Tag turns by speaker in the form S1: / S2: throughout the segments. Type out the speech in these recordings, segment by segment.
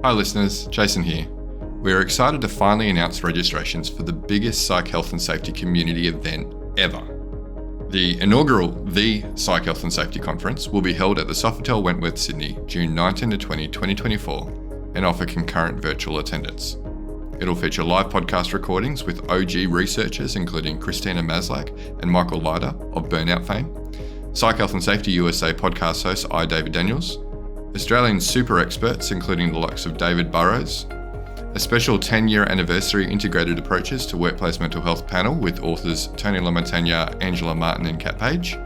S1: Hi listeners, Jason here. We are excited to finally announce registrations for the biggest psych health and safety community event ever. The inaugural The Psych Health and Safety Conference will be held at the Sofitel Wentworth, Sydney, June 19 to 20, 2024 and offer concurrent virtual attendance. It'll feature live podcast recordings with OG researchers including Christina Maslach and Michael Leiter of Burnout fame, Psych Health and Safety USA podcast host I. David Daniels, Australian super experts including the likes of David Burrows, a special 10-year anniversary integrated approaches to workplace mental health panel with authors Tony Lamontagna, Angela Martin and Kat Page,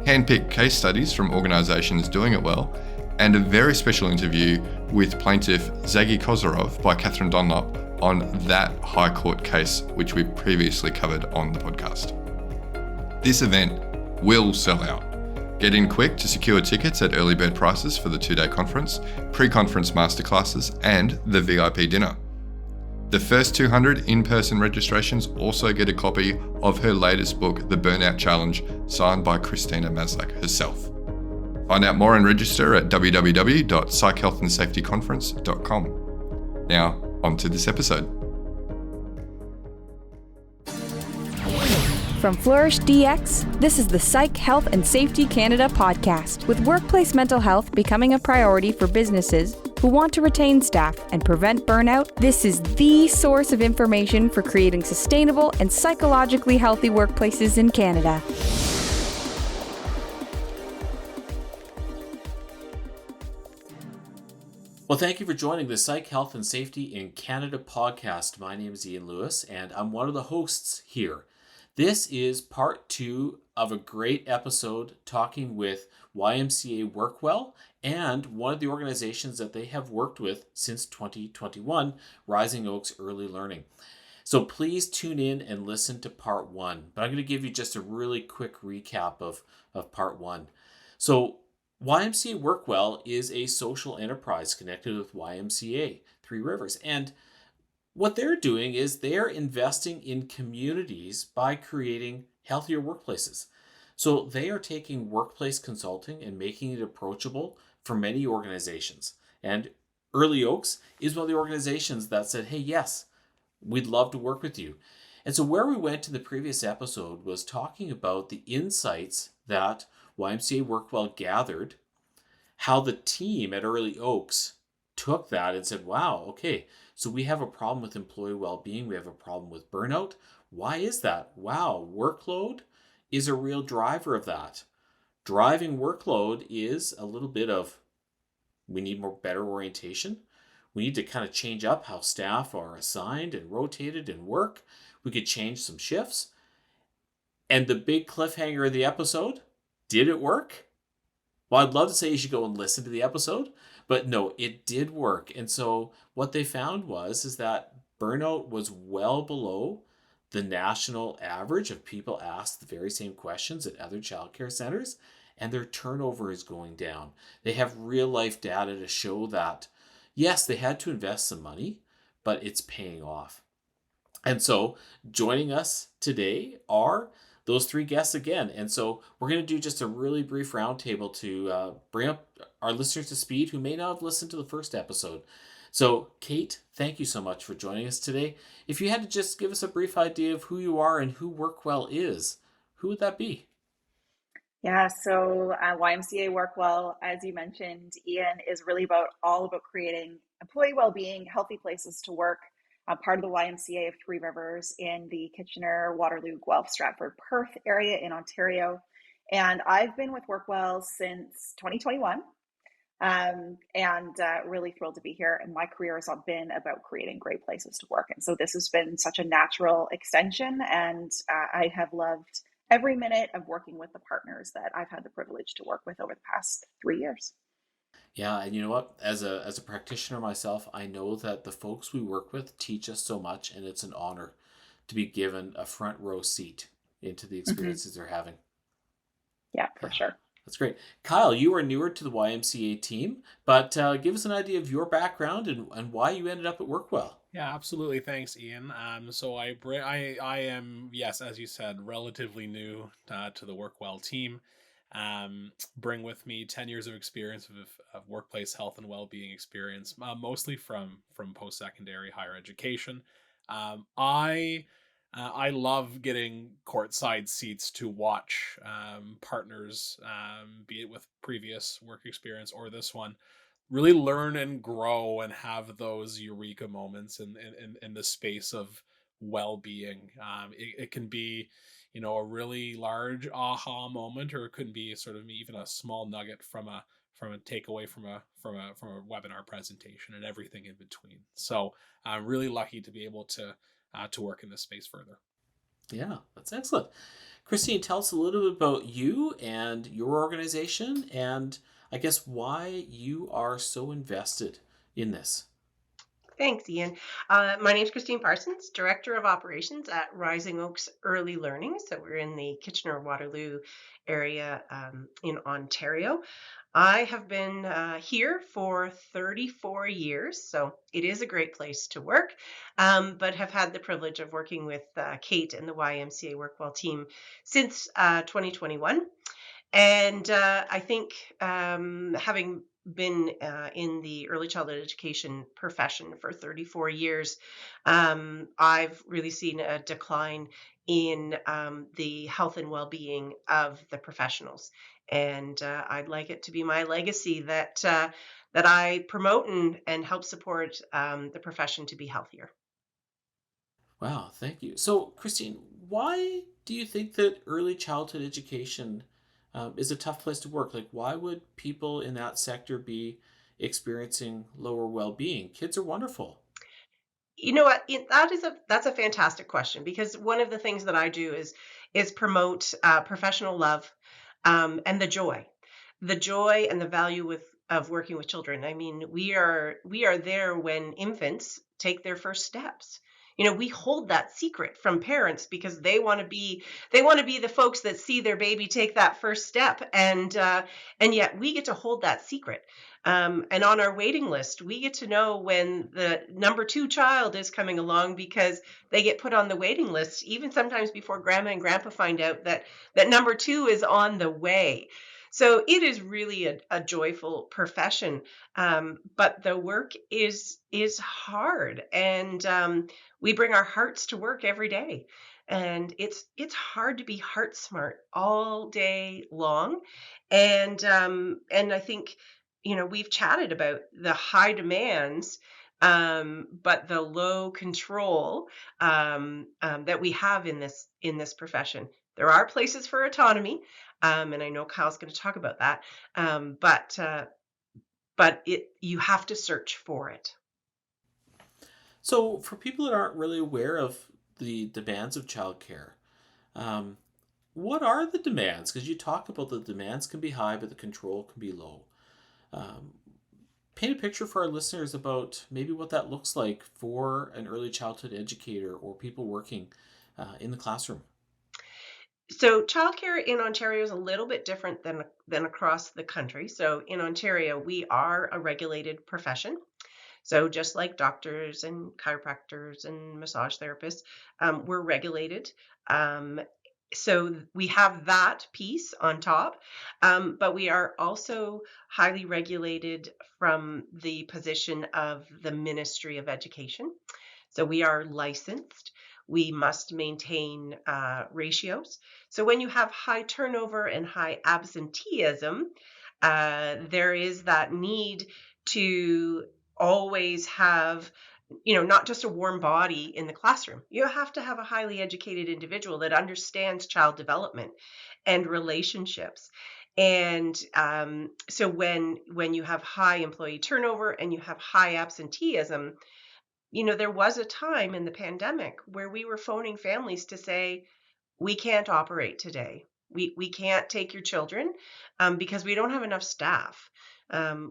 S1: hand-picked case studies from organisations doing it well, and a very special interview with plaintiff Zagi Kozarov by Catherine Dunlop on that High Court case which we previously covered on the podcast. This event will sell out. Get in quick to secure tickets at early bird prices for the 2-day conference, pre-conference masterclasses, and the VIP dinner. The first 200 in-person registrations also get a copy of her latest book, The Burnout Challenge, signed by Christina Maslach herself. Find out more and register at www.psychhealthandsafetyconference.com. Now, on to this episode.
S2: From Flourish DX, this is the Psych Health and Safety Canada podcast. With workplace mental health becoming a priority for businesses who want to retain staff and prevent burnout, this is the source of information for creating sustainable and psychologically healthy workplaces in Canada.
S3: Well, thank you for joining the Psych Health and Safety in Canada podcast. My name is Ian Lewis, and I'm one of the hosts here. This is part 2 of a great episode talking with YMCA Workwell and one of the organizations that they have worked with since 2021, Rising Oaks Early Learning. So please tune in and listen to part 1. But I'm going to give you just a really quick recap of part 1. So YMCA Workwell is a social enterprise connected with YMCA, Three Rivers. And what they're doing is they're investing in communities by creating healthier workplaces. So they are taking workplace consulting and making it approachable for many organizations. And Early Oaks is one of the organizations that said, hey, yes, we'd love to work with you. And so where we went to the previous episode was talking about the insights that YMCA Workwell gathered, how the team at Early Oaks took that and said, wow, okay, so we have a problem with employee well-being. We have a problem with burnout. Why is that? Wow, workload is a real driver of that. Driving workload is a little bit of, we need better orientation. We need to kind of change up how staff are assigned and rotated and work. We could change some shifts. And the big cliffhanger of the episode, did it work? Well, I'd love to say you should go and listen to the episode, but no, it did work. And so what they found is that burnout was well below the national average of people asked the very same questions at other childcare centers, and their turnover is going down. They have real life data to show that, yes, they had to invest some money, but it's paying off. And so joining us today are those 3 guests again. And so we're going to do just a really brief roundtable to bring up our listeners to speed who may not have listened to the first episode. So Kate, thank you so much for joining us today. If you had to just give us a brief idea of who you are and who Workwell is, who would that be?
S4: Yeah, so YMCA Workwell, as you mentioned, Ian, is really all about creating employee well-being, healthy places to work. Part of the YMCA of Three Rivers in the Kitchener, Waterloo, Guelph, Stratford, Perth area in Ontario. And I've been with Workwell since 2021 and really thrilled to be here. And my career has been about creating great places to work. And so this has been such a natural extension, and I have loved every minute of working with the partners that I've had the privilege to work with over the past 3 years.
S3: Yeah, and you know what? As a practitioner myself, I know that the folks we work with teach us so much, and it's an honor to be given a front row seat into the experiences they're having.
S4: Yeah, for sure.
S3: That's great. Kyle, you are newer to the YMCA team, but give us an idea of your background and why you ended up at Workwell.
S5: Yeah, absolutely. Thanks, Ian. So I am, yes, as you said, relatively new to the Workwell team. bring with me 10 years of experience of workplace health and well-being experience, mostly from post-secondary higher education. I love getting courtside seats to watch partners, be it with previous work experience or this one, really learn and grow and have those eureka moments in the space of well-being. It can be, a really large aha moment, or it could be sort of even a small nugget from a takeaway from a webinar presentation, and everything in between. So I'm really lucky to be able to work in this space further.
S3: Yeah, that's excellent. Christine, tell us a little bit about you and your organization, and I guess why you are so invested in this.
S6: Thanks, Ian. My name is Christine Parsons, Director of Operations at Rising Oaks Early Learning. So we're in the Kitchener-Waterloo area in Ontario. I have been here for 34 years, so it is a great place to work, but have had the privilege of working with Kate and the YMCA Workwell team since 2021. And I think having been in the early childhood education profession for 34 years, I've really seen a decline in the health and well-being of the professionals. And I'd like it to be my legacy that I promote and help support the profession to be healthier.
S3: Wow, thank you. So, Christine, why do you think that early childhood education is a tough place to work? Like, why would people in that sector be experiencing lower well-being? Kids are wonderful.
S6: You know what? That's a fantastic question, because one of the things that I do is promote professional love, and the joy and the value of working with children. I mean, we are there when infants take their first steps. We hold that secret from parents because they want to be the folks that see their baby take that first step, and yet we get to hold that secret. And on our waiting list, we get to know when the number two child is coming along, because they get put on the waiting list, even sometimes before grandma and grandpa find out that number two is on the way. So it is really a joyful profession, but the work is hard, and we bring our hearts to work every day, and it's hard to be heart smart all day long, and I think we've chatted about the high demands, but the low control that we have in this profession. There are places for autonomy, and I know Kyle's going to talk about that. But you have to search for it.
S3: So, for people that aren't really aware of the demands of childcare, um, what are the demands? Because you talk about the demands can be high, but the control can be low. Um, Paint a picture for our listeners about maybe what that looks like for an early childhood educator or people working in the classroom.
S6: So childcare in Ontario is a little bit different than across the country. So in Ontario, we are a regulated profession. So just like doctors and chiropractors and massage therapists, we're regulated. Um, so we have that piece on top, but we are also highly regulated from the position of the Ministry of Education. So we are licensed. We must maintain ratios. So when you have high turnover and high absenteeism, there is that need to always have, not just a warm body in the classroom. You have to have a highly educated individual that understands child development and relationships. And so when you have high employee turnover and you have high absenteeism, there was a time in the pandemic where we were phoning families to say, we can't operate today. We can't take your children because we don't have enough staff.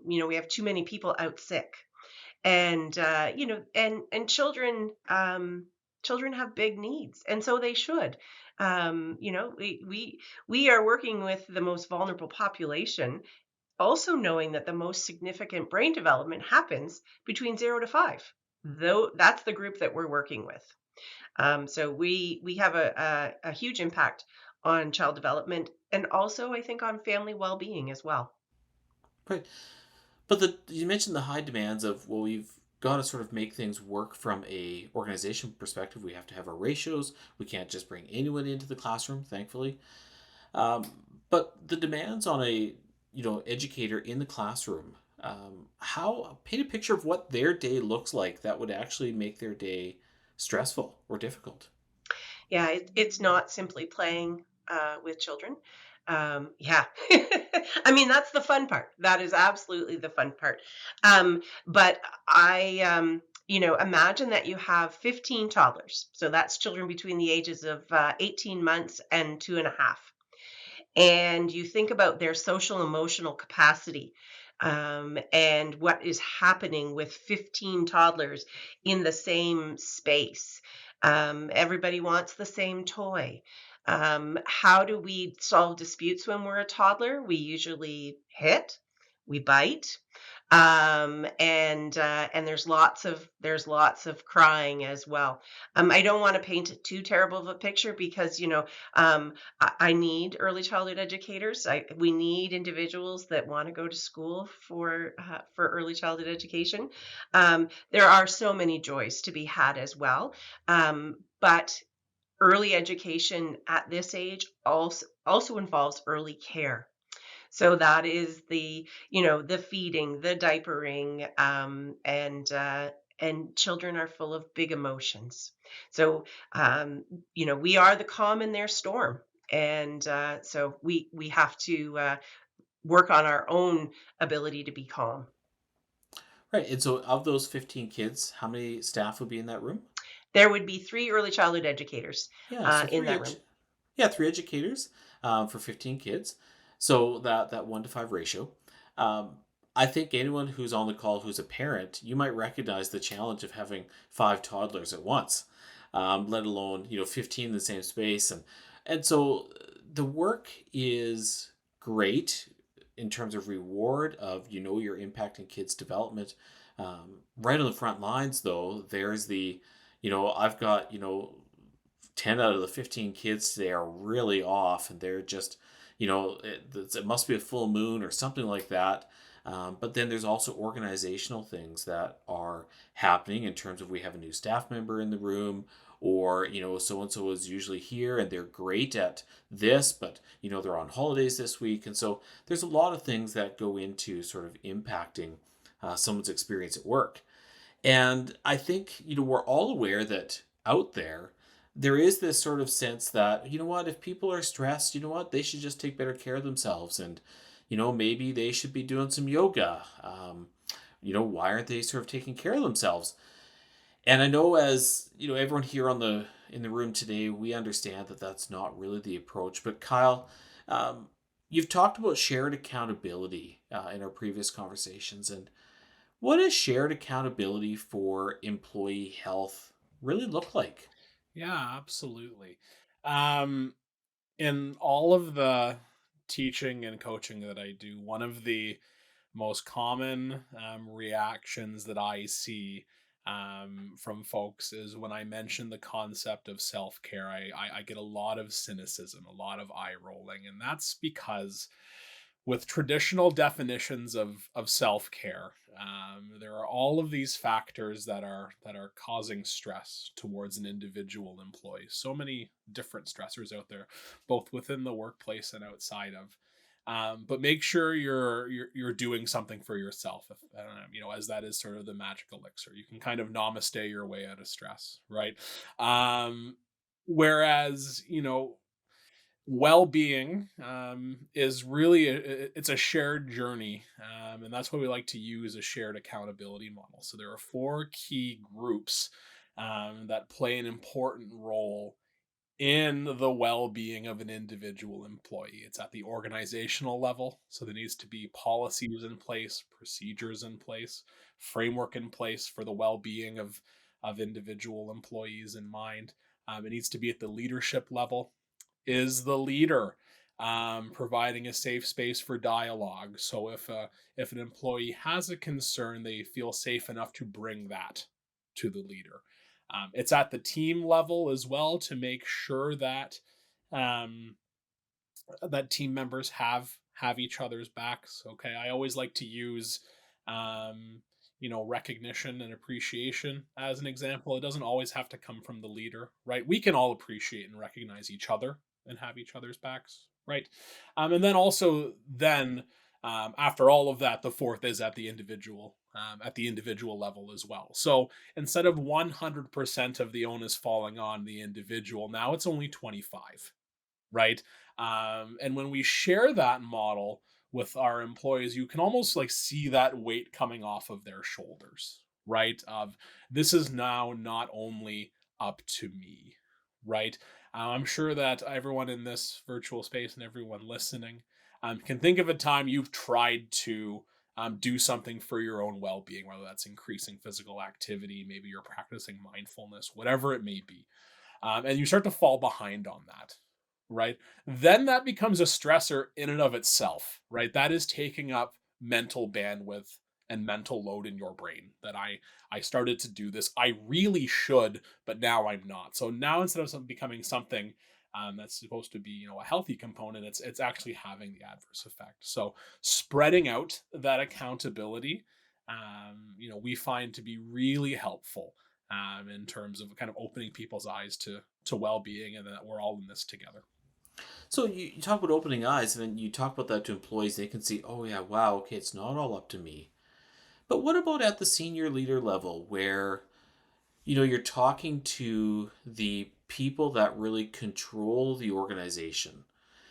S6: We have too many people out sick, and and children have big needs, and so they should. We are working with the most vulnerable population, also knowing that the most significant brain development happens between 0 to 5. Though that's the group that we're working with. So we have a huge impact on child development, and also I think on family well-being as well.
S3: Right. But you mentioned the high demands of, well, we've got to sort of make things work from a organization perspective. We have to have our ratios. We can't just bring anyone into the classroom, thankfully. Um, but the demands on a educator in the classroom, how paint a picture of what their day looks like that would actually make their day stressful or difficult.
S6: Yeah, it's not simply playing with children. Yeah, I mean that's the fun part. That is absolutely the fun part. But imagine that you have 15 toddlers. So that's children between the ages of 18 months and 2.5, and you think about their social emotional capacity, and what is happening with 15 toddlers in the same space. Everybody wants the same toy. How do we solve disputes when we're a toddler? We usually hit, we bite, and there's lots of crying as well. I don't want to paint too terrible of a picture because I need early childhood educators. We need individuals that want to go to school for early childhood education. There are so many joys to be had as well, but early education at this age also involves early care. So that is the feeding, the diapering, and children are full of big emotions. So, we are the calm in their storm. And so we have to work on our own ability to be calm.
S3: Right. And so, of those 15 kids, how many staff would be in that room?
S6: There would be 3 early childhood educators
S3: Yeah. So
S6: in that room.
S3: yeah, three educators for 15 kids. So that 1 to 5 ratio. Um, I think anyone who's on the call who's a parent, you might recognize the challenge of having 5 toddlers at once, let alone 15 in the same space, and so the work is great in terms of reward of you're impacting kids' development. Right on the front lines, though, there's I've got 10 out of the 15 kids today are really off, and they're just it must be a full moon or something like that. But then there's also organizational things that are happening in terms of, we have a new staff member in the room, or so and so is usually here and they're great at this, but they're on holidays this week. And so there's a lot of things that go into sort of impacting someone's experience at work. And I think, we're all aware that out there is this sort of sense that, what, if people are stressed, what, they should just take better care of themselves. And, maybe they should be doing some yoga. Why aren't they sort of taking care of themselves? And I know, as, everyone here in the room today, we understand that that's not really the approach. But Kyle, you've talked about shared accountability in our previous conversations. And what does shared accountability for employee health really look like?
S5: Yeah, absolutely. Um, in all of the teaching and coaching that I do, one of the most common reactions that I see from folks is when I mention the concept of self-care. I get a lot of cynicism, a lot of eye rolling, and that's because with traditional definitions of self-care, there are all of these factors that are causing stress towards an individual employee. So many different stressors out there, both within the workplace and outside of. But make sure you're doing something for yourself, if, as that is sort of the magic elixir. You can kind of namaste your way out of stress, right? Whereas well-being is really it's a shared journey, and that's why we like to use a shared accountability model. So there are 4 key groups that play an important role in the well-being of an individual employee. It's at the organizational level, so there needs to be policies in place, procedures in place, framework in place for the well-being of individual employees in mind. It needs to be at the leadership level. Is the leader providing a safe space for dialogue? So if an employee has a concern, they feel safe enough to bring that to the leader. It's at the team level as well to make sure that that team members have each other's backs. Okay, I always like to use recognition and appreciation as an example. It doesn't always have to come from the leader, right? We can all appreciate and recognize each other and have each other's backs, right? And then also then after all of that, the fourth is at the individual level as well. So instead of 100% of the onus falling on the individual, now it's only 25, right? And when we share that model with our employees, you can almost like see that weight coming off of their shoulders, right? Of this is now not only up to me, right? I'm sure that everyone in this virtual space and everyone listening can think of a time you've tried to do something for your own well-being, whether that's increasing physical activity, maybe you're practicing mindfulness, whatever it may be, and you start to fall behind on that, right? Then that becomes a stressor in and of itself, right? That is taking up mental bandwidth and mental load in your brain. That I started to do this, I really should, but now I'm not. So now instead of becoming something that's supposed to be a healthy component, it's actually having the adverse effect. So spreading out that accountability, we find to be really helpful in terms of kind of opening people's eyes to well-being, and that we're all in this together.
S3: So you talk about opening eyes, and then you talk about that to employees. They can see, oh yeah, wow, okay, it's not all up to me. But what about at the senior leader level, where you're talking to the people that really control the organization,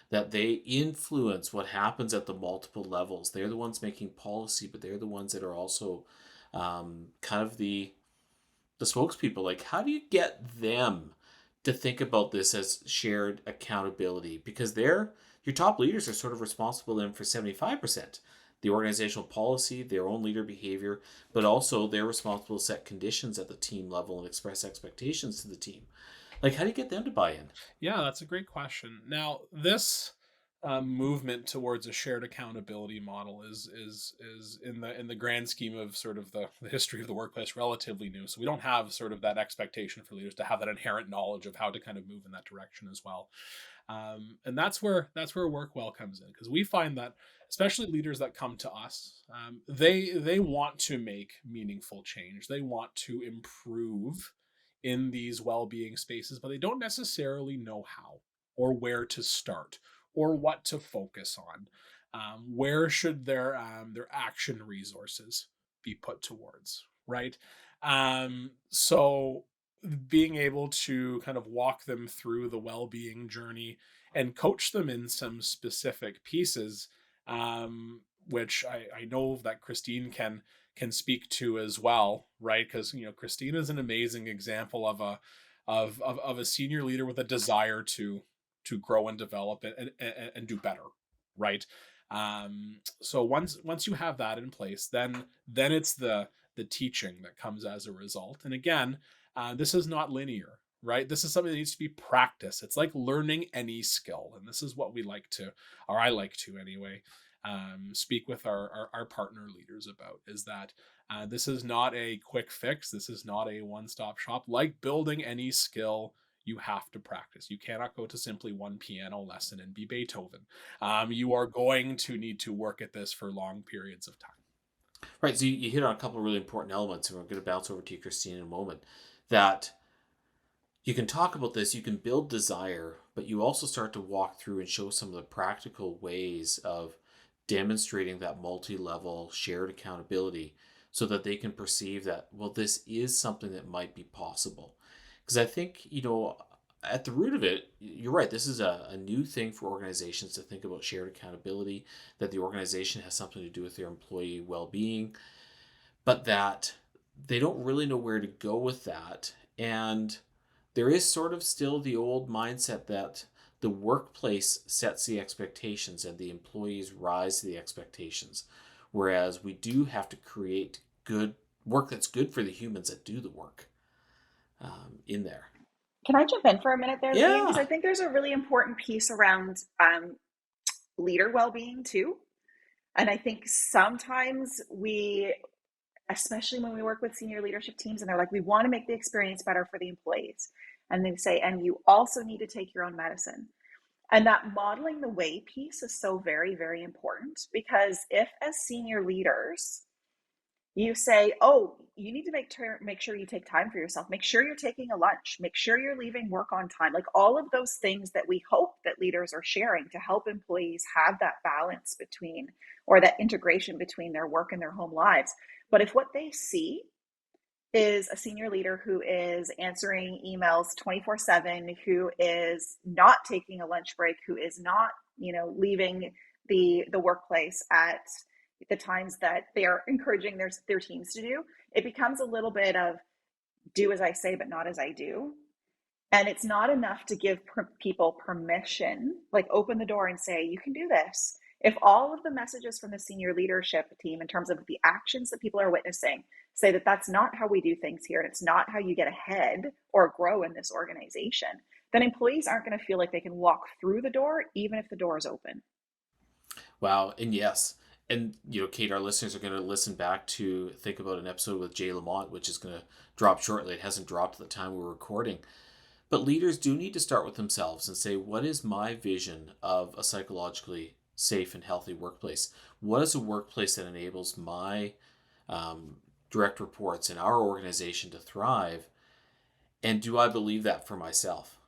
S3: that they influence what happens at the multiple levels. They're the ones making policy, but they're the ones that are also kind of the spokespeople. Like, how do you get them to think about this as shared accountability? Because your top leaders are sort of responsible then for 75%. The organizational policy, their own leader behavior, but also they're responsible to set conditions at the team level and express expectations to the team. Like, how do you get them to buy in?
S5: Yeah, that's a great question. Now, this movement towards a shared accountability model is in the grand scheme of sort of the history of the workplace relatively new. So we don't have sort of that expectation for leaders to have that inherent knowledge of how to kind of move in that direction as well. And that's where Workwell comes in, because we find that especially leaders that come to us, they want to make meaningful change. They want to improve in these well-being spaces, but they don't necessarily know how or where to start or what to focus on. Where should their action resources be put towards, right? So being able to kind of walk them through the well-being journey and coach them in some specific pieces, which I know that Christine can speak to as well, right? Because Christine is an amazing example of a senior leader with a desire to grow and develop and do better, right? So once you have that in place, then it's the teaching that comes as a result. And again, this is not linear, right? This is something that needs to be practiced. It's like learning any skill, and this is what we like to, or I like to anyway, speak with our partner leaders about, is that this is not a quick fix. This is not a one-stop shop. Like building any skill, you have to practice. You cannot go to simply one piano lesson and be Beethoven. You are going to need to work at this for long periods of time.
S3: Right. So you hit on a couple of really important elements, and we're going to bounce over to you, Christine, in a moment. That you can talk about this, you can build desire, but you also start to walk through and show some of the practical ways of demonstrating that multi-level shared accountability so that they can perceive that, well, this is something that might be possible. Because I think, at the root of it, you're right, this is a new thing for organizations to think about shared accountability, that the organization has something to do with their employee well-being, but that they don't really know where to go with that. And there is sort of still the old mindset that the workplace sets the expectations and the employees rise to the expectations. Whereas we do have to create good work that's good for the humans that do the work in there.
S4: Can I jump in for a minute there, Lee?
S3: Yeah.
S4: Because I think there's a really important piece around leader well-being too. And I think sometimes especially when we work with senior leadership teams, and they're like, we want to make the experience better for the employees. And they say, and you also need to take your own medicine. And that modeling the way piece is so very, very important, because if as senior leaders, you say, oh, you need to make sure you take time for yourself. Make sure you're taking a lunch. Make sure you're leaving work on time. Like all of those things that we hope that leaders are sharing to help employees have that balance between, or that integration between their work and their home lives. But if what they see is a senior leader who is answering emails 24/7, who is not taking a lunch break, who is not, leaving the workplace at the times that they are encouraging their teams to do, it becomes a little bit of do as I say, but not as I do. And it's not enough to give people permission, like open the door and say, you can do this. If all of the messages from the senior leadership team, in terms of the actions that people are witnessing, say that that's not how we do things here, and it's not how you get ahead or grow in this organization, then employees aren't going to feel like they can walk through the door, even if the door is open.
S3: Wow. And yes. And, Kate, our listeners are going to listen back to think about an episode with Jay Lamont, which is going to drop shortly. It hasn't dropped at the time we're recording. But leaders do need to start with themselves and say, what is my vision of a psychologically safe and healthy workplace? What is a workplace that enables my direct reports in our organization to thrive? And do I believe that for myself?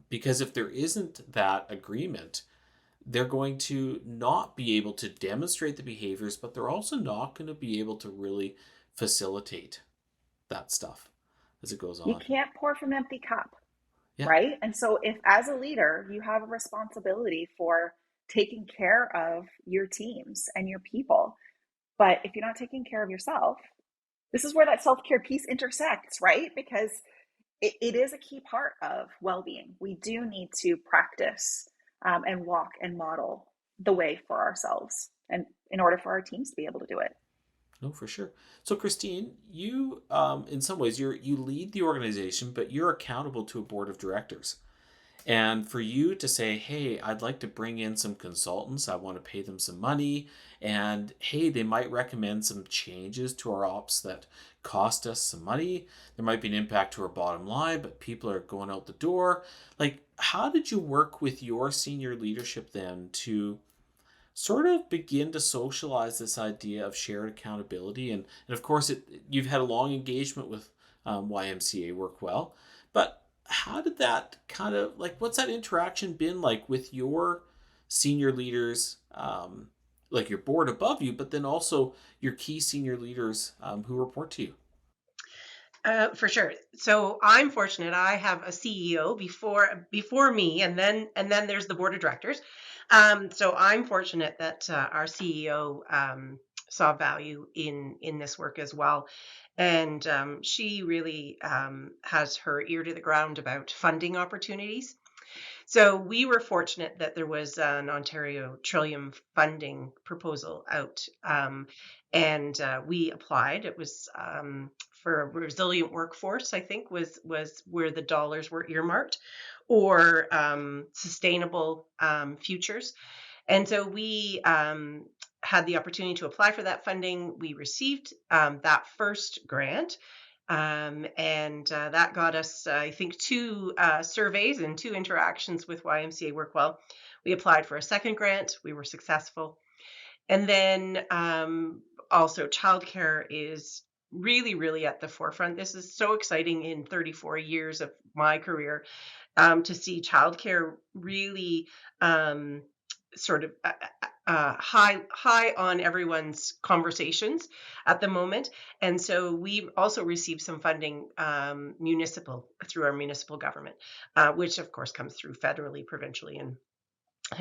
S3: Because if there isn't that agreement, they're going to not be able to demonstrate the behaviors, but they're also not going to be able to really facilitate that stuff as it goes on.
S4: You can't pour from an empty cup,
S3: Yeah.
S4: right? And so if as a leader, you have a responsibility for taking care of your teams and your people, but if you're not taking care of yourself, this is where that self-care piece intersects, right? Because it is a key part of well-being. We do need to practice and walk and model the way for ourselves, and in order for our teams to be able to do it.
S3: No, for sure. So, Christine, you, in some ways, you lead the organization, but you're accountable to a board of directors. And for you to say, hey, I'd like to bring in some consultants, I want to pay them some money, and hey, they might recommend some changes to our ops that cost us some money. There might be an impact to our bottom line, but people are going out the door. Like, how did you work with your senior leadership then to sort of begin to socialize this idea of shared accountability? And of course, you've had a long engagement with YMCA Workwell, but how did that kind of, like, what's that interaction been like with your senior leaders, like your board above you, but then also your key senior leaders who report to you?
S6: For sure. So I'm fortunate. I have a CEO before me, and then there's the board of directors. So I'm fortunate that our CEO saw value in this work as well, and she really has her ear to the ground about funding opportunities. So we were fortunate that there was an Ontario Trillium funding proposal out, and we applied. It was for a resilient workforce, I think, was where the dollars were earmarked, or sustainable futures. And so we had the opportunity to apply for that funding. We received that first grant. And that got us, I think, 2 surveys and 2 interactions with YMCA Workwell. We applied for a second grant. We were successful. And then also childcare is really, really at the forefront. This is so exciting in 34 years of my career to see childcare really sort of high on everyone's conversations at the moment. And so we also received some funding municipal through our municipal government, which of course comes through federally, provincially, and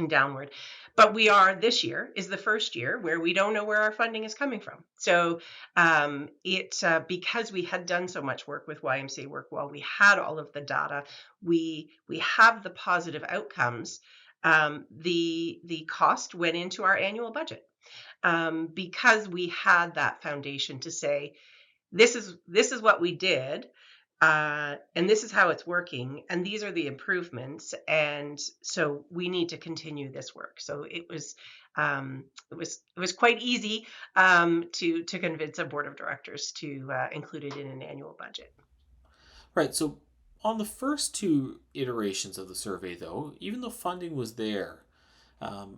S6: downward. But this year is the first year where we don't know where our funding is coming from. So because we had done so much work with YMCA Workwell, we had all of the data, we have the positive outcomes. The cost went into our annual budget because we had that foundation to say, this is what we did. And this is how it's working, and these are the improvements, and so we need to continue this work. So it was quite easy to convince a board of directors to include it in an annual budget.
S3: Right. So on the first two iterations of the survey, though, even though funding was there,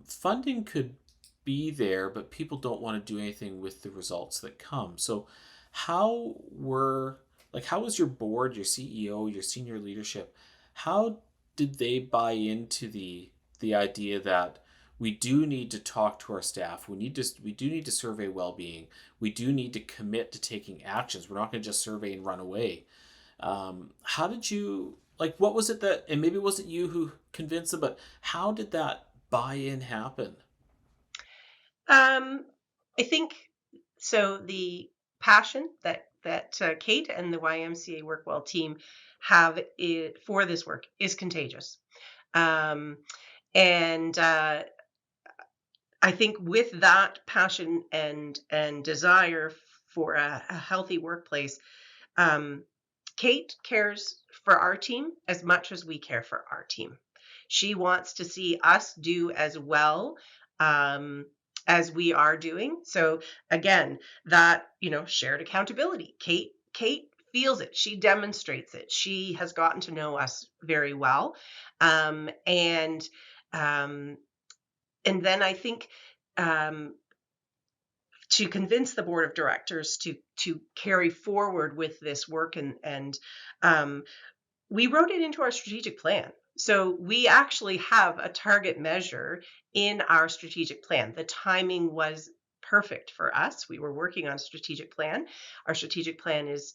S3: funding could be there, but people don't want to do anything with the results that come. So how was your board, your CEO, your senior leadership, how did they buy into the idea that we do need to talk to our staff, we do need to survey well-being, we do need to commit to taking actions, we're not going to just survey and run away? How did you, what was it that, and maybe it wasn't you who convinced them, but how did that buy-in happen?
S6: I think so. The passion that Kate and the YMCA Workwell team have for this work is contagious, and I think with that passion and desire for a healthy workplace, Kate cares for our team as much as we care for our team. She wants to see us do as well as we are doing. So again, that, shared accountability. Kate feels it. She demonstrates it. She has gotten to know us very well. And then I think to convince the board of directors to carry forward with this work, and we wrote it into our strategic plan. So we actually have a target measure in our strategic plan. The timing was perfect for us. We were working on a strategic plan. Our strategic plan is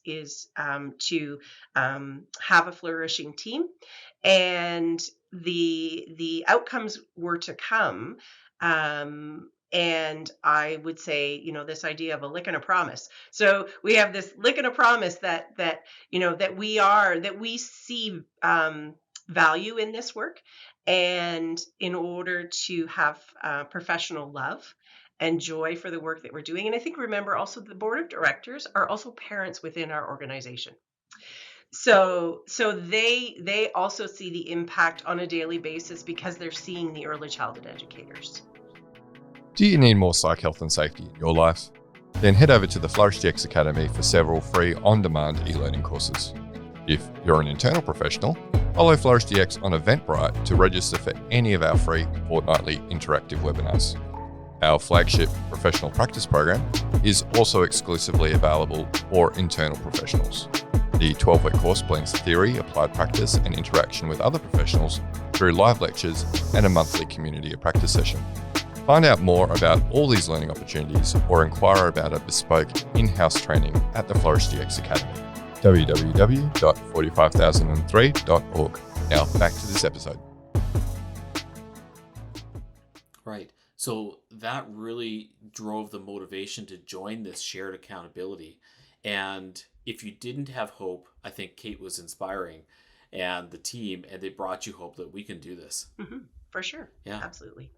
S6: to have a flourishing team, and the outcomes were to come. And I would say, this idea of a lick and a promise. So we have this lick and a promise that we see value in this work, and in order to have professional love and joy for the work that we're doing. And I think, remember, also the board of directors are also parents within our organization. So they also see the impact on a daily basis because they're seeing the early childhood educators.
S1: Do you need more psych health and safety in your life? Then head over to the Flourish DX Academy for several free on-demand e-learning courses. If you're an internal professional, follow Flourish DX on Eventbrite to register for any of our free fortnightly interactive webinars. Our flagship professional practice program is also exclusively available for internal professionals. The 12-week course blends theory, applied practice, and interaction with other professionals through live lectures and a monthly community of practice session. Find out more about all these learning opportunities or inquire about a bespoke in-house training at the Flourish DX Academy. www.45003.org. Now back to this episode.
S3: Right. So that really drove the motivation to join this shared accountability. And if you didn't have hope, I think Kate was inspiring and the team, and they brought you hope that we can do this.
S6: Mm-hmm. For sure.
S3: Yeah.
S6: Absolutely.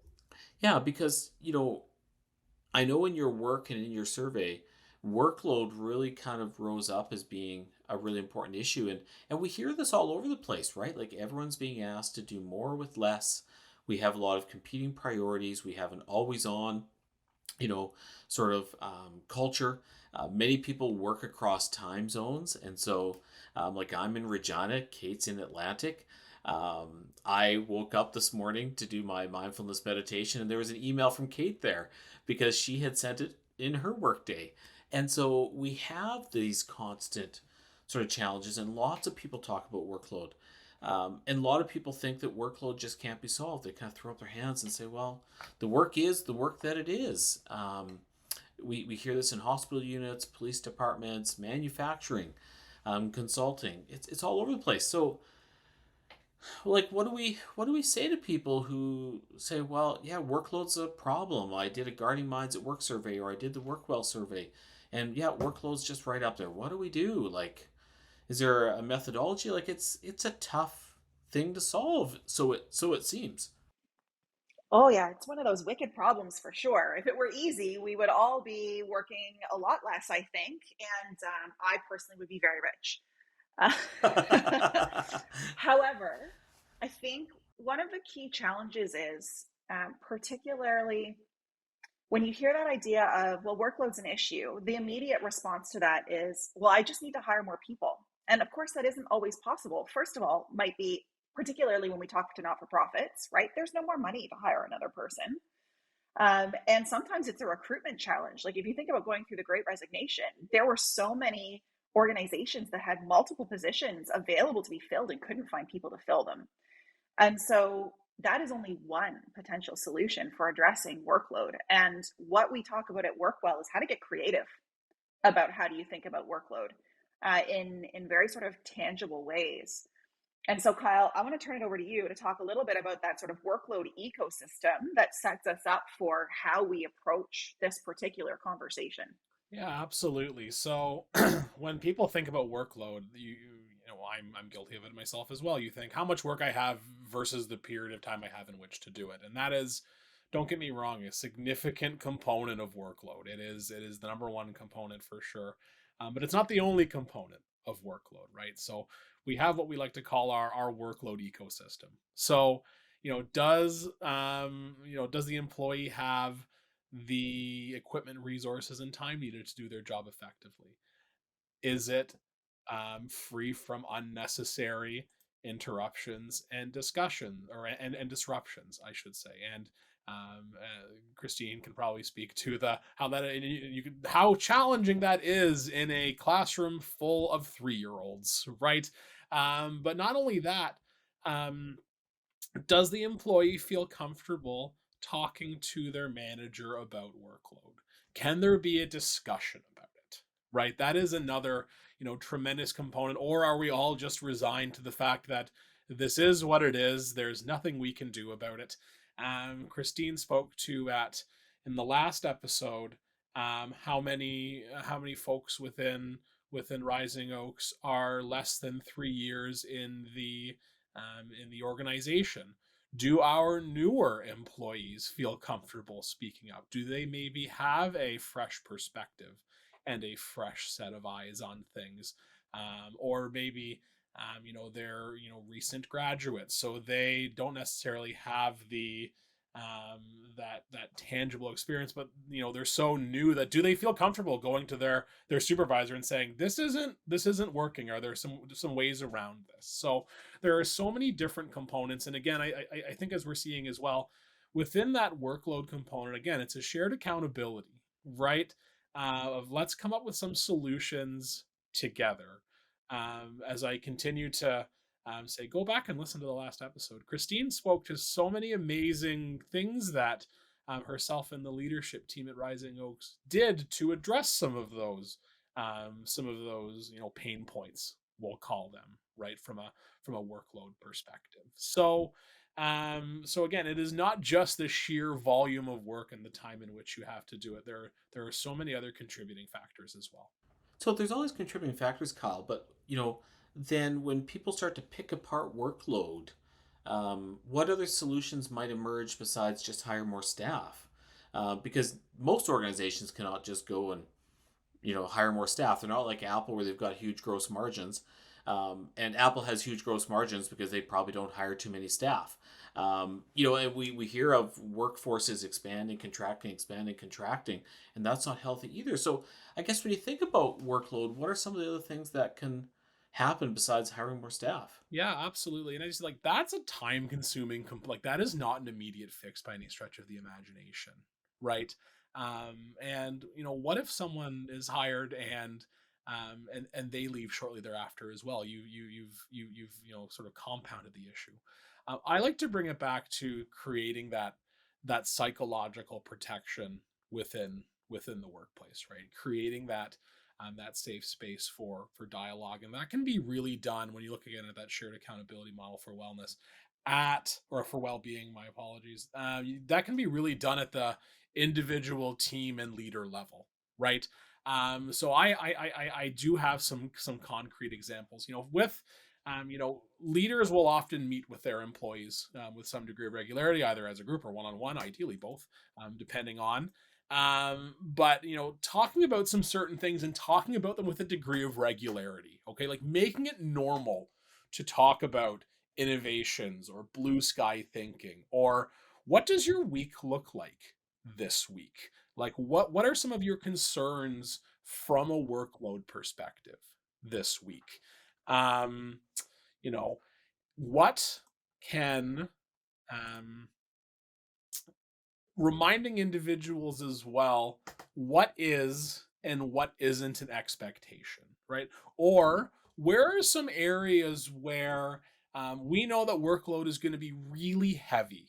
S3: Yeah, because, I know in your work and in your survey, workload really kind of rose up as being a really important issue. And we hear this all over the place, right? Like everyone's being asked to do more with less. We have a lot of competing priorities. We have an always on, culture. Many people work across time zones. And so I'm in Regina, Kate's in Atlantic. I woke up this morning to do my mindfulness meditation, and there was an email from Kate there because she had sent it in her workday. And so we have these constant sort of challenges, and lots of people talk about workload. And a lot of people think that workload just can't be solved. They kind of throw up their hands and say, well, the work is the work that it is. We hear this in hospital units, police departments, manufacturing, consulting. It's all over the place. So what do we say to people who say, well, yeah, workload's a problem. I did a Guarding Minds at Work survey, or I did the Workwell survey, and yeah, workload's just right up there. What do we do? Is there a methodology? It's a tough thing to solve. So it seems.
S4: Oh yeah, it's one of those wicked problems for sure. If it were easy, we would all be working a lot less, I think, and I personally would be very rich. However, I think one of the key challenges is, particularly when you hear that idea of, well, workload's an issue, the immediate response to that is, well, I just need to hire more people. And of course, that isn't always possible. First of all, might be particularly when we talk to not-for-profits, right? There's no more money to hire another person. And sometimes it's a recruitment challenge. Like if you think about going through the Great Resignation, there were so many organizations that had multiple positions available to be filled and couldn't find people to fill them. And so that is only one potential solution for addressing workload. And what we talk about at Workwell is how to get creative about how do you think about workload in very sort of tangible ways. And so, Kyle, I want to turn it over to you to talk a little bit about that sort of workload ecosystem that sets us up for how we approach this particular conversation.
S5: Yeah, absolutely. So when people think about workload, I'm guilty of it myself as well. You think how much work I have versus the period of time I have in which to do it. And that is, don't get me wrong, a significant component of workload. It is the number one component for sure. But it's not the only component of workload, right? So we have what we like to call our workload ecosystem. So, does the employee have the equipment, resources, and time needed to do their job effectively? Is it free from unnecessary interruptions and discussion, and disruptions, I should say? And Christine can probably speak to how challenging that is in a classroom full of 3-year-olds, right? But not only that, um, does the employee feel comfortable talking to their manager about workload? Can there be a discussion about it? Right? That is another, tremendous component. Or are we all just resigned to the fact that this is what it is? There's nothing we can do about it. Christine spoke to in the last episode how many folks within Rising Oaks are less than 3 years in the organization. Do our newer employees feel comfortable speaking up? Do they maybe have a fresh perspective and a fresh set of eyes on things? Or maybe, they're, recent graduates, so they don't necessarily have the that tangible experience, but they're so new that do they feel comfortable going to their supervisor and saying this isn't working? Are there some ways around this? So there are so many different components, and again, I think as we're seeing as well within that workload component, again, it's a shared accountability, right? Of let's come up with some solutions together. As I continue to say, go back and listen to the last episode. Christine spoke to so many amazing things that herself and the leadership team at Rising Oaks did to address some of those pain points, we'll call them, right, from a workload perspective. So again, it is not just the sheer volume of work and the time in which you have to do it. There are so many other contributing factors as well.
S3: So there's always contributing factors, Kyle, but then when people start to pick apart workload, what other solutions might emerge besides just hire more staff? Because most organizations cannot just go and hire more staff. They're not like Apple where they've got huge gross margins. And Apple has huge gross margins because they probably don't hire too many staff. And we hear of workforces expanding, contracting, and that's not healthy either. So I guess when you think about workload, what are some of the other things that can happen besides hiring more staff?
S5: Yeah, absolutely. And I just that's a time consuming, that is not an immediate fix by any stretch of the imagination, right? And what if someone is hired and they leave shortly thereafter as well? You've sort of compounded the issue. I like to bring it back to creating that psychological protection within the workplace, right? Creating that safe space for dialogue, and that can be really done when you look again at that shared accountability model for wellness or for well-being. My apologies. That can be really done at the individual, team, and leader level, right? So I do have some concrete examples. Leaders will often meet with their employees with some degree of regularity, either as a group or one-on-one, ideally both, depending on. But talking about some certain things and talking about them with a degree of regularity, okay, like making it normal to talk about innovations or blue sky thinking, or what does your week look like this week? Like what are some of your concerns from a workload perspective this week? You know, what can reminding individuals as well what is and what isn't an expectation, right? Or where are some areas where we know that workload is going to be really heavy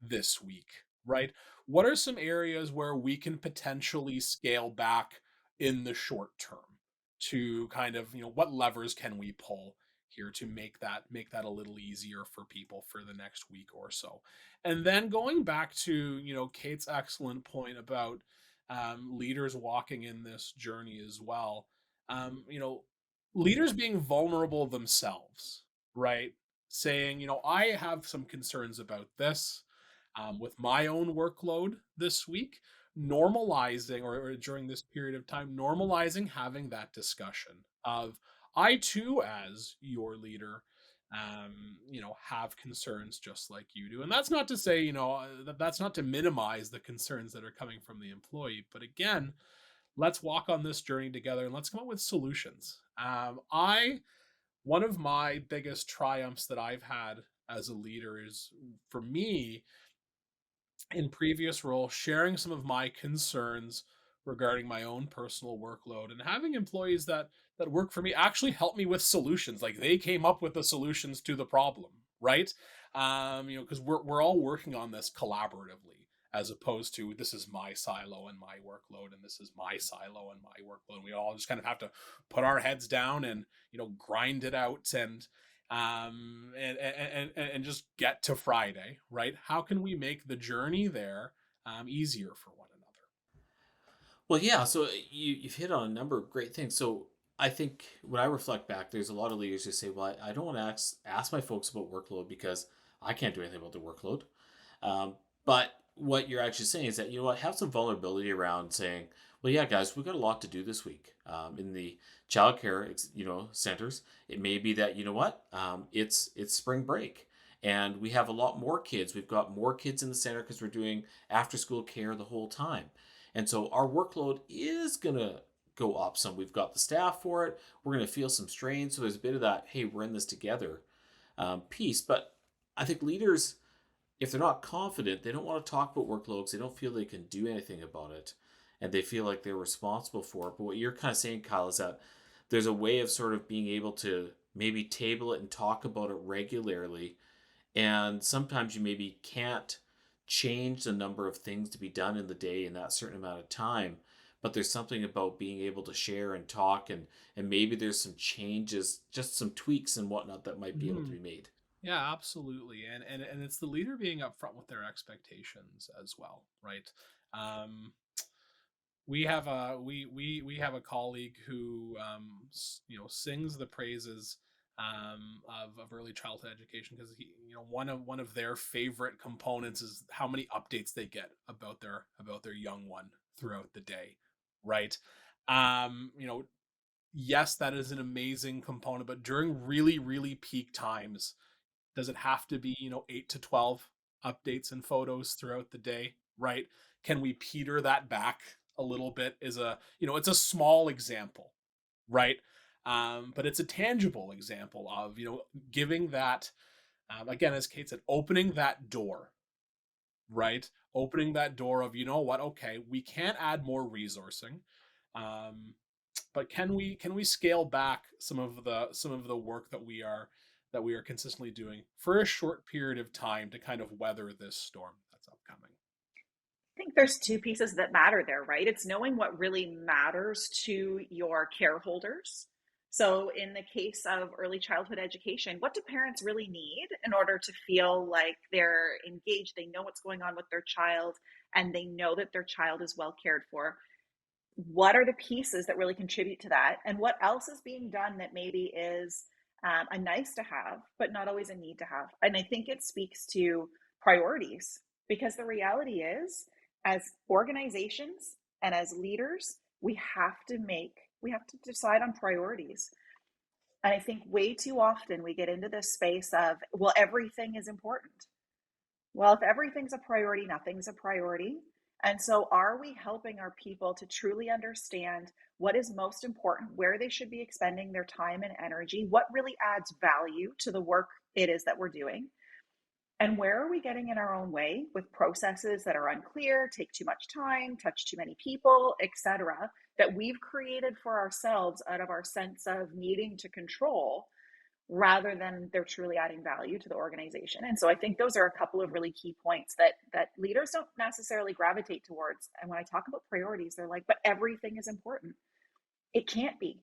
S5: this week, right? What are some areas where we can potentially scale back in the short term to kind of, what levers can we pull here to make that a little easier for people for the next week or so? And then going back to, Kate's excellent point about leaders walking in this journey as well. Leaders being vulnerable themselves, right? Saying, I have some concerns about this with my own workload this week, normalizing or during this period of time, normalizing having that discussion of, I too, as your leader, have concerns just like you do. And that's not to say, that's not to minimize the concerns that are coming from the employee. But again, let's walk on this journey together and let's come up with solutions. One of my biggest triumphs that I've had as a leader is, for me, in previous role, sharing some of my concerns regarding my own personal workload and having employees that work for me actually help me with solutions. Like, they came up with the solutions to the problem, right? Because we're all working on this collaboratively, as opposed to, this is my silo and my workload, and this is my silo and my workload. We all just kind of have to put our heads down and grind it out and just get to Friday, right? How can we make the journey there easier for one another?
S3: Well, yeah. So you've hit on a number of great things. So I think when I reflect back, there's a lot of leaders who say, "Well, I don't want to ask my folks about workload because I can't do anything about the workload." But what you're actually saying is that, have some vulnerability around saying, "Well, yeah, guys, we've got a lot to do this week in the childcare, centers. It may be that, it's spring break." And we have a lot more kids. We've got more kids in the center because we're doing after school care the whole time. And so our workload is going to go up some. We've got the staff for it. We're going to feel some strain. So there's a bit of that, hey, we're in this together piece. But I think leaders, if they're not confident, they don't want to talk about workloads. They don't feel they can do anything about it. And they feel like they're responsible for it. But what you're kind of saying, Kyle, is that there's a way of sort of being able to maybe table it and talk about it regularly. And sometimes you maybe can't change the number of things to be done in the day in that certain amount of time, but there's something about being able to share and talk, and maybe there's some changes, just some tweaks and whatnot that might be able to be made.
S5: Yeah, absolutely. And it's the leader being upfront with their expectations as well, right? We have a colleague who sings the praises of early childhood education, because one of their favorite components is how many updates they get about their young one throughout the day, right? Yes, that is an amazing component, but during really, really peak times, does it have to be 8 to 12 updates and photos throughout the day, right? Can we peter that back a little bit? Is it's a small example, right? But it's a tangible example of giving that, again, as Kate said, opening that door, right? Opening that door of, what, okay, we can't add more resourcing, but can we scale back some of the work that we are consistently doing for a short period of time to kind of weather this storm that's upcoming?
S4: I think there's two pieces that matter there, right? It's knowing what really matters to your care holders. So, in the case of early childhood education, what do parents really need in order to feel like they're engaged? They know what's going on with their child, and they know that their child is well cared for. What are the pieces that really contribute to that? And what else is being done that maybe is a nice to have, but not always a need to have? And I think it speaks to priorities, because the reality is, as organizations and as leaders, we have to decide on priorities. And I think way too often we get into this space of, well, everything is important. Well, if everything's a priority, nothing's a priority. And so are we helping our people to truly understand what is most important, where they should be expending their time and energy, what really adds value to the work it is that we're doing, and where are we getting in our own way with processes that are unclear, take too much time, touch too many people, etc., that we've created for ourselves out of our sense of needing to control rather than they're truly adding value to the organization. And so I think those are a couple of really key points that leaders don't necessarily gravitate towards. And when I talk about priorities, they're like, but everything is important. It can't be,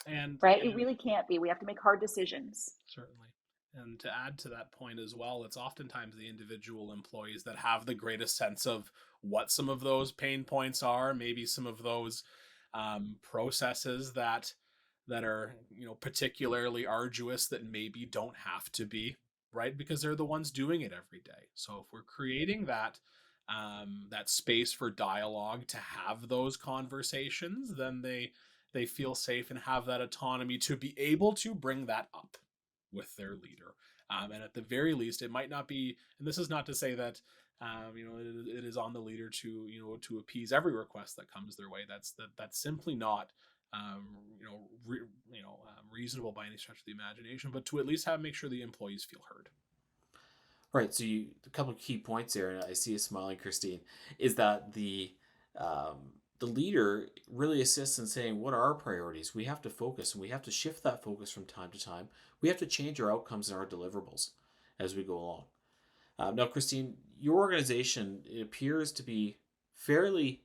S5: And
S4: right? It really can't be. We have to make hard decisions.
S5: certainly. And to add to that point as well, it's oftentimes the individual employees that have the greatest sense of what some of those pain points are, maybe some of those processes that are, particularly arduous that maybe don't have to be, right? Because they're the ones doing it every day. So if we're creating that space for dialogue to have those conversations, then they feel safe and have that autonomy to be able to bring that up with their leader. And at the very least, it might not be, and this is not to say that it is on the leader to appease every request that comes their way. That's simply not reasonable by any stretch of the imagination, but to at least make sure the employees feel heard.
S3: Right. So a couple of key points there, and I see you smiling, Christine, is that the leader really assists in saying, what are our priorities? We have to focus, and we have to shift that focus from time to time. We have to change our outcomes and our deliverables as we go along. Now, Christine, your organization, it appears to be fairly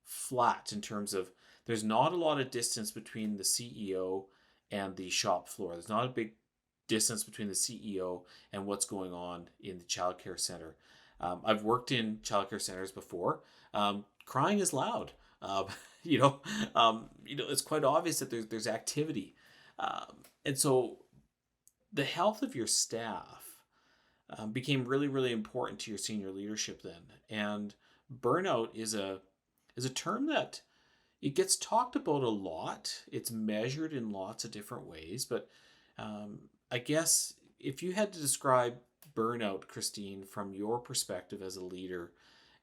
S3: flat in terms of there's not a lot of distance between the CEO and the shop floor. There's not a big distance between the CEO and what's going on in the childcare center. I've worked in childcare centers before. Crying is loud. It's quite obvious that there's activity. And so the health of your staff became really, really important to your senior leadership then. And burnout is a term that it gets talked about a lot. It's measured in lots of different ways. But I guess if you had to describe burnout, Christine, from your perspective as a leader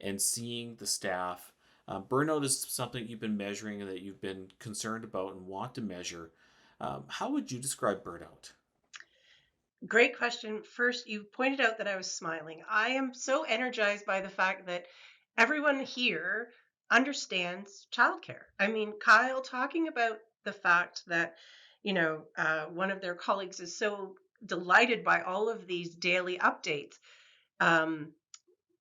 S3: and seeing the staff, burnout is something you've been measuring and that you've been concerned about and want to measure. How would you describe burnout?
S6: Great question. First, you pointed out that I was smiling. I am so energized by the fact that everyone here understands childcare. I mean, Kyle talking about the fact that, one of their colleagues is so delighted by all of these daily updates.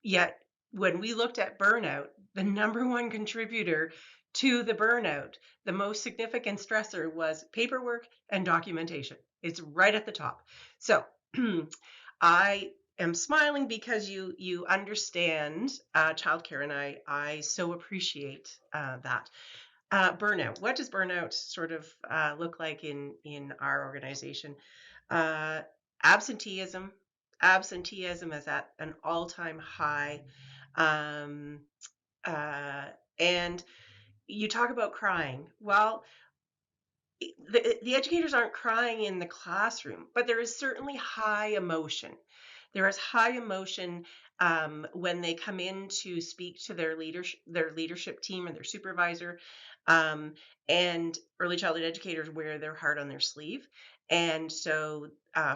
S6: Yet when we looked at burnout, the number one contributor to the burnout, the most significant stressor was paperwork and documentation. It's right at the top. So I am smiling because you understand childcare, and I so appreciate that. Burnout. What does burnout sort of look like in our organization? Absenteeism. Absenteeism is at an all-time high. And you talk about crying. Well, the educators aren't crying in the classroom, but there is certainly high emotion. There is high emotion when they come in to speak to their leadership team and their supervisor. And early childhood educators wear their heart on their sleeve. And so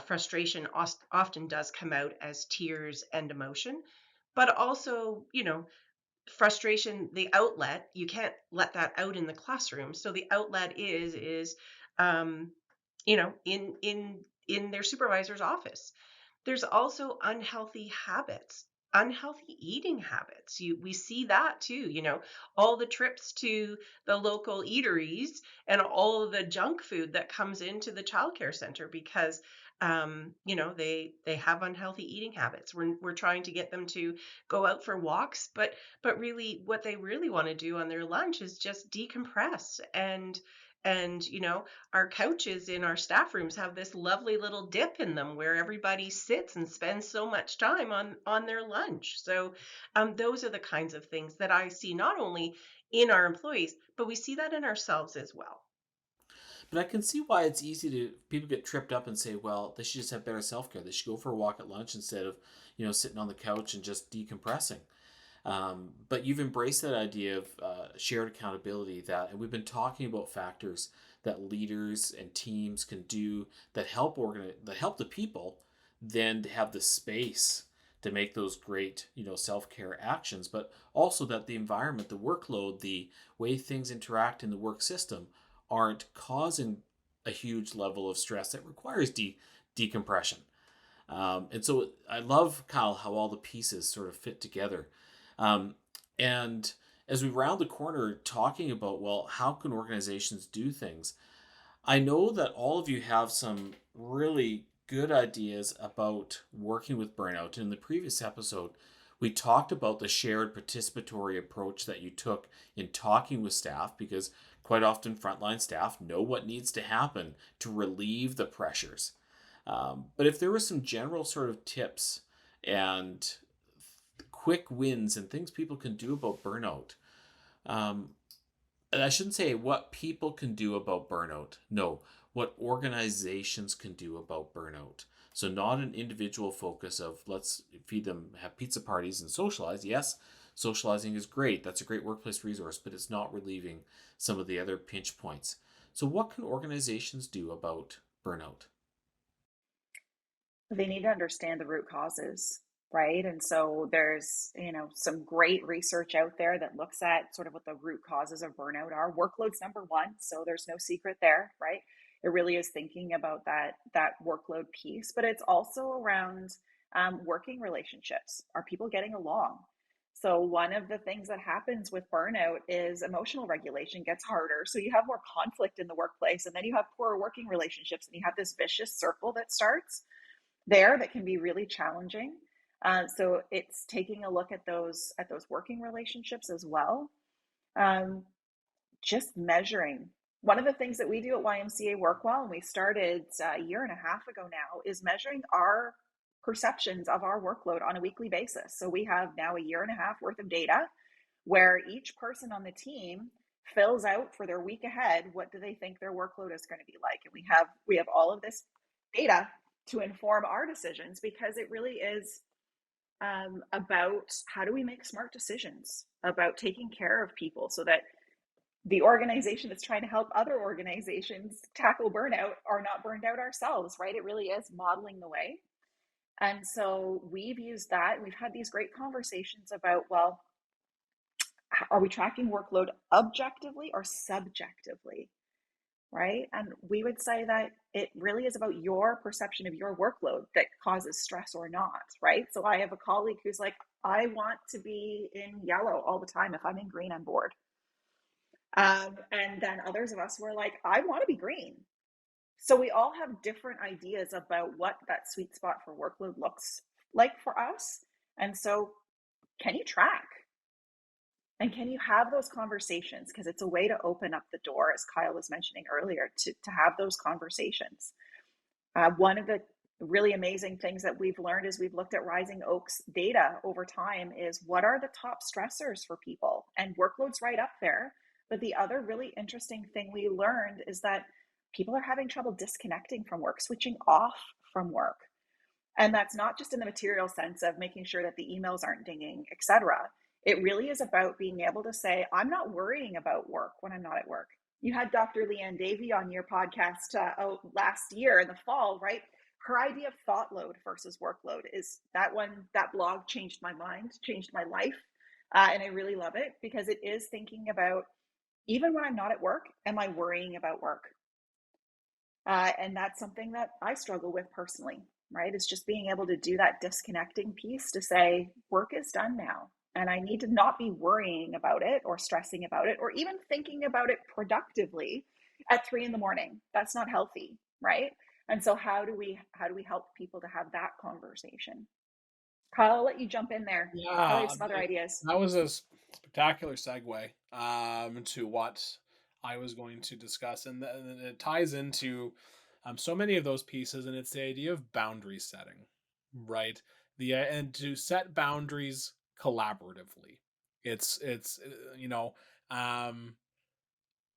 S6: frustration often does come out as tears and emotion, but also, frustration, the outlet, you can't let that out in the classroom. So the outlet is in their supervisor's office. There's also unhealthy habits, unhealthy eating habits. We see that too, all the trips to the local eateries and all of the junk food that comes into the childcare center because they have unhealthy eating habits. We're trying to get them to go out for walks, but really what they really want to do on their lunch is just decompress. And our couches in our staff rooms have this lovely little dip in them where everybody sits and spends so much time on their lunch. So those are the kinds of things that I see not only in our employees, but we see that in ourselves as well.
S3: But I can see why it's easy people get tripped up and say, well, they should just have better self-care. They should go for a walk at lunch instead of, sitting on the couch and just decompressing. But you've embraced that idea of shared accountability, and we've been talking about factors that leaders and teams can do that help the people then to have the space to make those great self-care actions, but also that the environment, the workload, the way things interact in the work system aren't causing a huge level of stress that requires decompression. And so I love, Kyle, how all the pieces sort of fit together. And as we round the corner talking about, well, how can organizations do things? I know that all of you have some really good ideas about working with burnout. In the previous episode, we talked about the shared participatory approach that you took in talking with staff, because quite often frontline staff know what needs to happen to relieve the pressures. But if there were some general sort of tips and quick wins and things people can do about burnout, and I shouldn't say what people can do about burnout. No, what organizations can do about burnout. So not an individual focus of let's feed them, have pizza parties and socialize. Yes, socializing is great. That's a great workplace resource, but it's not relieving some of the other pinch points. So what can organizations do about burnout?
S4: They need to understand the root causes, right? And so there's, some great research out there that looks at sort of what the root causes of burnout are. Workload's number one, so there's no secret there, right? It really is thinking about that workload piece, but it's also around working relationships. Are people getting along? So one of the things that happens with burnout is emotional regulation gets harder. So you have more conflict in the workplace, and then you have poor working relationships, and you have this vicious circle that starts there that can be really challenging. So it's taking a look at those working relationships as well. Just measuring. One of the things that we do at YMCA Workwell, and we started a year and a half ago now, is measuring our perceptions of our workload on a weekly basis. So we have now a year and a half worth of data where each person on the team fills out for their week ahead, what do they think their workload is going to be like? And we have all of this data to inform our decisions, because it really is about how do we make smart decisions about taking care of people so that the organization that's trying to help other organizations tackle burnout are not burned out ourselves, right? It really is modeling the way. And so we've used that. We've had these great conversations about, well, are we tracking workload objectively or subjectively? Right? And we would say that it really is about your perception of your workload that causes stress or not, right? So I have a colleague who's like, I want to be in yellow all the time. If I'm in green, I'm bored. And then others of us were like, I want to be green. So we all have different ideas about what that sweet spot for workload looks like for us. And so can you track? And can you have those conversations? Because it's a way to open up the door, as Kyle was mentioning earlier, to have those conversations. One of the really amazing things that we've learned as we've looked at Rising Oak's data over time is what are the top stressors for people? And workload's right up there. But the other really interesting thing we learned is that people are having trouble disconnecting from work, switching off from work. And that's not just in the material sense of making sure that the emails aren't dinging, et cetera. It really is about being able to say, I'm not worrying about work when I'm not at work. You had Dr. Leanne Davey on your podcast last year in the fall, right? Her idea of thought load versus workload is that blog changed my mind, changed my life. And I really love it because it is thinking about, even when I'm not at work, am I worrying about work? And that's something that I struggle with personally, right? It's just being able to do that disconnecting piece to say, work is done now. And I need to not be worrying about it or stressing about it or even thinking about it productively at 3 a.m. That's not healthy, right? And so how do we help people to have that conversation? Kyle, I'll let you jump in there. I have some other ideas.
S5: That was a spectacular segue to what I was going to discuss, and it ties into so many of those pieces, and it's the idea of boundary setting, right? And to set boundaries collaboratively. It's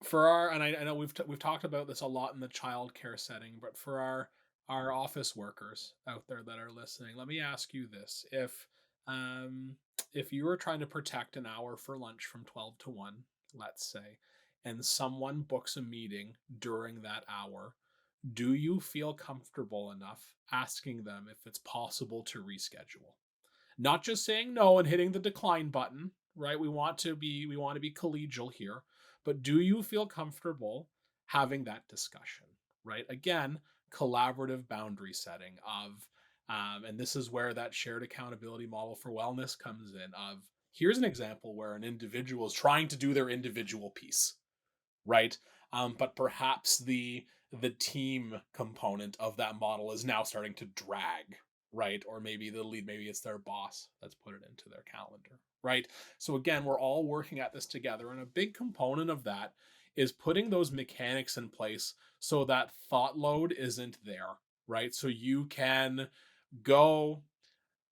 S5: for our, and I know we've talked about this a lot in the childcare setting, but for our office workers out there that are listening, let me ask you this: if If you were trying to protect an hour for lunch from 12 to 1, let's say, and someone books a meeting during that hour, do you feel comfortable enough asking them if it's possible to reschedule? Not just saying no and hitting the decline button, right? We want to be collegial here, but do you feel comfortable having that discussion, right? Again, collaborative boundary setting of and this is where that shared accountability model for wellness comes in of here's an example where an individual is trying to do their individual piece, right? But perhaps the team component of that model is now starting to drag, right? Or maybe the lead, maybe it's their boss that's put it into their calendar, right? So again, we're all working at this together, and a big component of that is putting those mechanics in place so that thought load isn't there, right? So you can go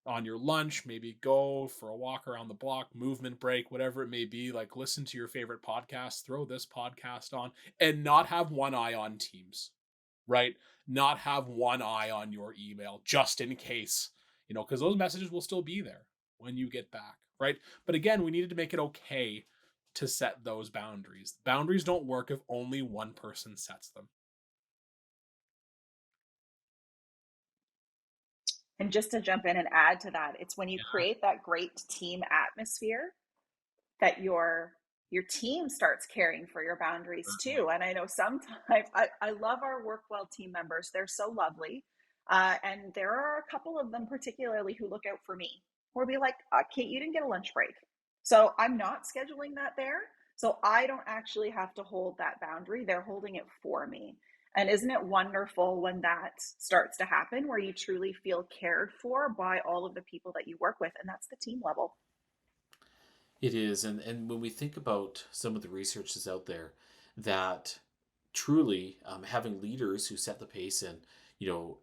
S5: on your lunch, maybe go for a walk around the block, movement break, whatever it may be, like listen to your favorite podcast, throw this podcast on, and not have one eye on Teams, right? Not have one eye on your email just in case, because those messages will still be there when you get back, right? But again, we needed to make it okay to set those boundaries. Boundaries don't work if only one person sets them.
S4: And just to jump in and add to that, it's when you
S5: Yeah.
S4: create that great team atmosphere that your team starts caring for your boundaries too. And I know sometimes I love our Workwell team members. They're so lovely. And there are a couple of them particularly who look out for me. Or be like, Kate, you didn't get a lunch break. So I'm not scheduling that there. So I don't actually have to hold that boundary. They're holding it for me. And isn't it wonderful when that starts to happen, where you truly feel cared for by all of the people that you work with? And that's the team level.
S3: It is, and when we think about some of the research that's out there, that truly having leaders who set the pace and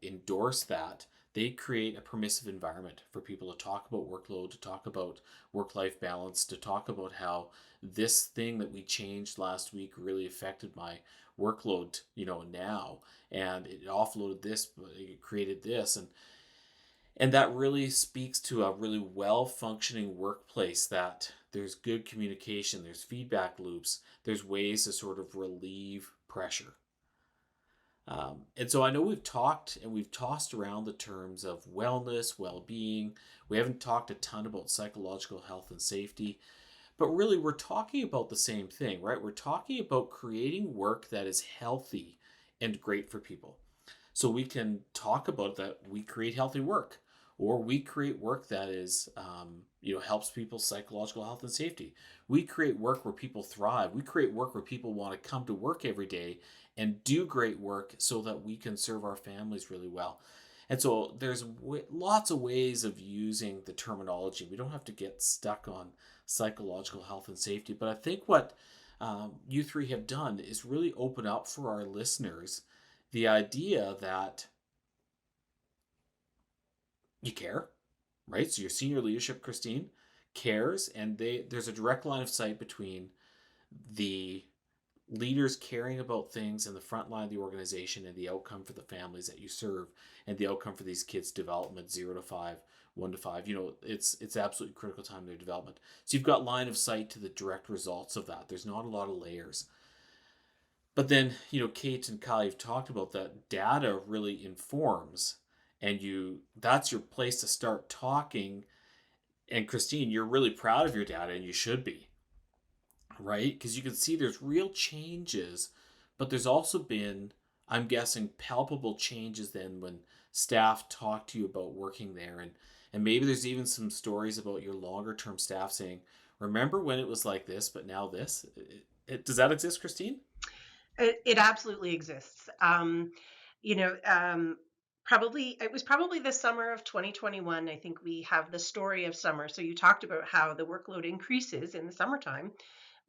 S3: endorse that, they create a permissive environment for people to talk about workload, to talk about work-life balance, to talk about how this thing that we changed last week really affected my workload, now, and it offloaded this, but it created this, and that really speaks to a really well functioning workplace, that there's good communication, there's feedback loops, there's ways to sort of relieve pressure. And so I know we've talked and we've tossed around the terms of wellness, well being. We haven't talked a ton about psychological health and safety, but really we're talking about the same thing, right? We're talking about creating work that is healthy and great for people. So we can talk about that we create healthy work, or we create work that is, helps people's psychological health and safety. We create work where people thrive. We create work where people want to come to work every day and do great work so that we can serve our families really well. And so there's lots of ways of using the terminology. We don't have to get stuck on psychological health and safety. But I think what you three have done is really open up for our listeners the idea that you care, right? So your senior leadership, Christine, cares, and there's a direct line of sight between the leaders caring about things in the front line of the organization and the outcome for the families that you serve, and the outcome for these kids' development, 0 to 5, 1 to 5. It's absolutely critical time in their development. So you've got line of sight to the direct results of that. There's not a lot of layers. But then, Kate and Kyle, you've talked about that data really informs, and that's your place to start talking. And Christine, you're really proud of your data, and you should be, right? Because you can see there's real changes, but there's also been, I'm guessing, palpable changes then when staff talk to you about working there. And maybe there's even some stories about your longer term staff saying, remember when it was like this, but now this? Does that exist, Christine?
S6: It absolutely exists. It was probably the summer of 2021. I think we have the story of summer. So you talked about how the workload increases in the summertime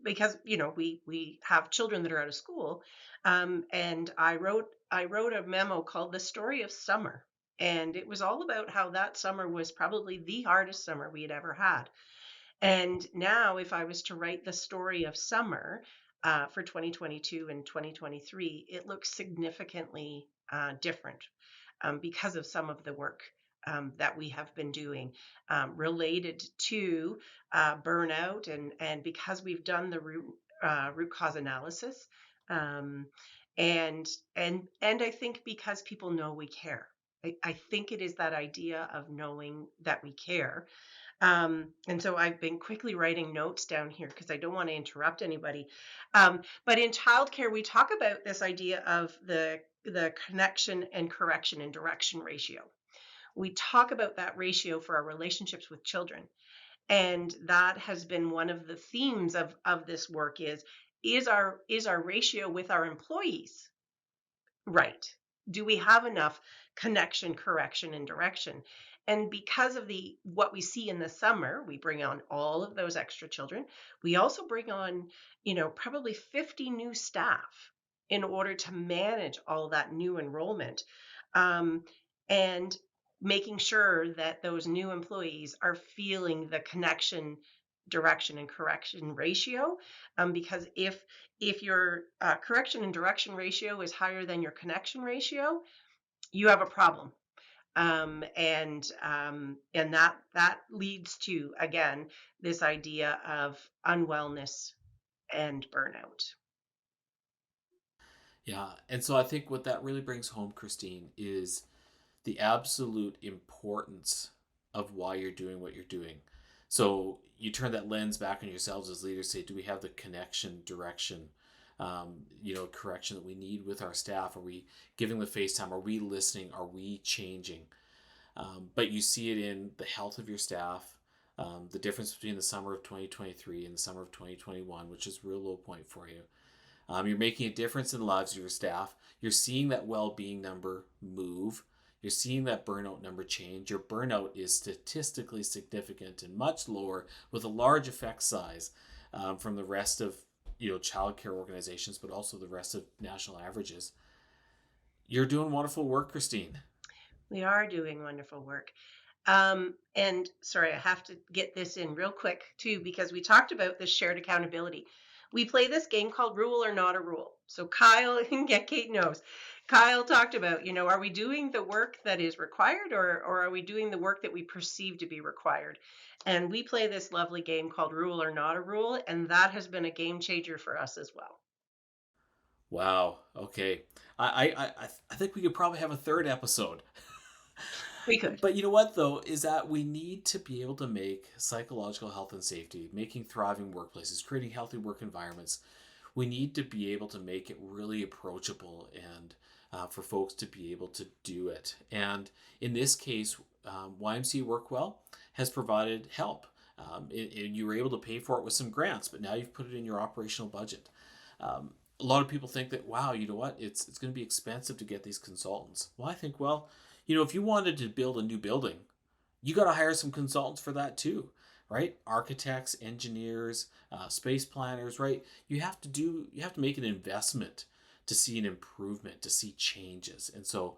S6: because we have children that are out of school. And I wrote a memo called "The Story of Summer," and it was all about how that summer was probably the hardest summer we had ever had. And now, if I was to write the story of summer for 2022 and 2023, it looks significantly different because of some of the work that we have been doing related to burnout, and because we've done the root cause analysis, um, and I think because people know we care. I think it is that idea of knowing that we care. And so I've been quickly writing notes down here because I don't want to interrupt anybody. But in childcare, we talk about this idea of the connection and correction and direction ratio. We talk about that ratio for our relationships with children. And that has been one of the themes of this work is our ratio with our employees right? Do we have enough connection, correction, and direction? And because of the what we see in the summer, we bring on all of those extra children. We also bring on, probably 50 new staff in order to manage all that new enrollment. And making sure that those new employees are feeling the connection, direction, and correction ratio. Because if your correction and direction ratio is higher than your connection ratio, you have a problem. And that leads to, again, this idea of unwellness and burnout.
S3: Yeah. And so I think what that really brings home, Christine, is the absolute importance of why you're doing what you're doing. So you turn that lens back on yourselves as leaders, say, do we have the connection, direction, correction that we need with our staff? Are we giving the face time? Are we listening? Are we changing? But you see it in the health of your staff, the difference between the summer of 2023 and the summer of 2021, which is a real low point for you. You're making a difference in the lives of your staff. You're seeing that well-being number move. You're seeing that burnout number change. Your burnout is statistically significant and much lower with a large effect size from the rest of childcare organizations, but also the rest of national averages. You're doing wonderful work, Christine.
S6: We are doing wonderful work. And sorry, I have to get this in real quick too, because we talked about this shared accountability. We play this game called Rule or Not a Rule. So Kyle, yeah, Kate knows. Kyle talked about, are we doing the work that is required, or are we doing the work that we perceive to be required? And we play this lovely game called Rule or Not a Rule, and that has been a game changer for us as well.
S3: Wow. Okay. I think we could probably have a third episode.
S6: We could.
S3: But you know what, though, is that we need to be able to make psychological health and safety, making thriving workplaces, creating healthy work environments. We need to be able to make it really approachable and for folks to be able to do it. And in this case, YMCA Workwell has provided help. You were able to pay for it with some grants, but now you've put it in your operational budget. A lot of people think that, wow, you know what, it's going to be expensive to get these consultants. Well, I think, if you wanted to build a new building, you got to hire some consultants for that too, right? Architects, engineers, space planners, right? You have to make an investment to see an improvement, to see changes. And so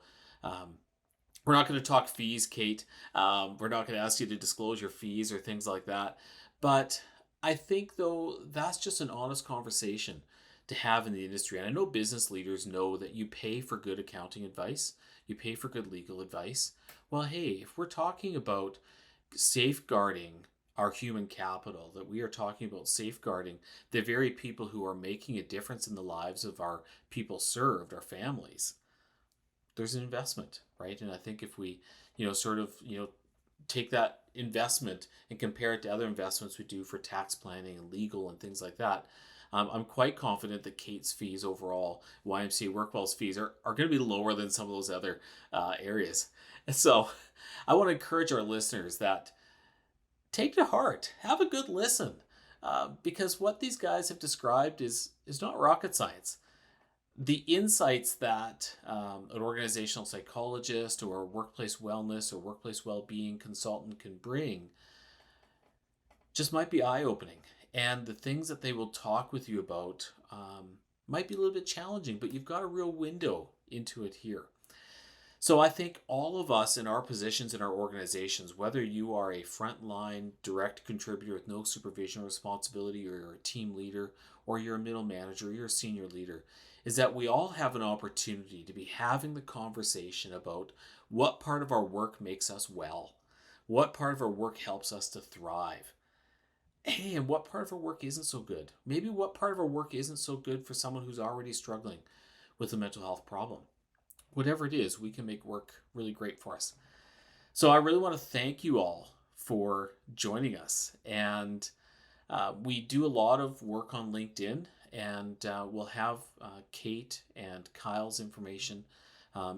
S3: we're not going to talk fees, Kate. We're not going to ask you to disclose your fees or things like that. But I think, though, that's just an honest conversation to have in the industry. And I know business leaders know that you pay for good accounting advice. You pay for good legal advice. Well, hey, if we're talking about safeguarding our human capital, that we are talking about safeguarding the very people who are making a difference in the lives of our people served, our families, there's an investment, right? And I think if we, take that investment and compare it to other investments we do for tax planning and legal and things like that, I'm quite confident that Kate's fees overall, YMCA Workwell's fees, are going to be lower than some of those other areas. And so I want to encourage our listeners that take to heart, have a good listen, because what these guys have described is not rocket science. The insights that an organizational psychologist or a workplace wellness or workplace well-being consultant can bring just might be eye-opening. And the things that they will talk with you about might be a little bit challenging, but you've got a real window into it here. So I think all of us in our positions in our organizations, whether you are a frontline direct contributor with no supervision or responsibility, or you're a team leader, or you're a middle manager, or you're a senior leader, is that we all have an opportunity to be having the conversation about what part of our work makes us well, what part of our work helps us to thrive. Hey, and what part of our work isn't so good? Maybe what part of our work isn't so good for someone who's already struggling with a mental health problem. Whatever it is, we can make work really great for us. So I really want to thank you all for joining us. And we do a lot of work on LinkedIn, and we'll have Kate and Kyle's information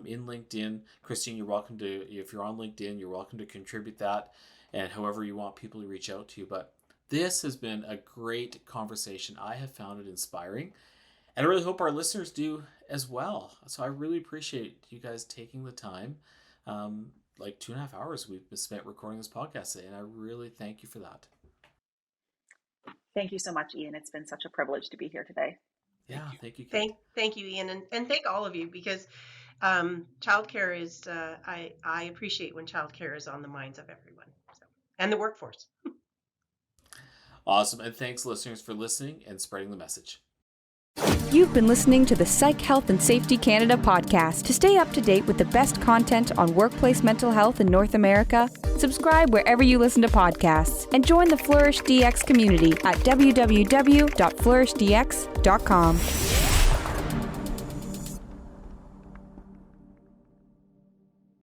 S3: in LinkedIn. Christine, you're welcome to, if you're on LinkedIn, you're welcome to contribute that, and however you want people to reach out to you. But this has been a great conversation. I have found it inspiring, and I really hope our listeners do as well. So I really appreciate you guys taking the time. Like 2.5 hours we've spent recording this podcast today, and I really thank you for that.
S4: Thank you so much, Ian. It's been such a privilege to be here today.
S3: Yeah, thank you. Kate.
S6: Thank you, Ian, and thank all of you, because childcare is, I appreciate when childcare is on the minds of everyone, and the workforce.
S3: Awesome, and thanks listeners for listening and spreading the message.
S2: You've been listening to the Psych Health and Safety Canada podcast. To stay up to date with the best content on workplace mental health in North America, subscribe wherever you listen to podcasts and join the Flourish DX community at www.flourishdx.com.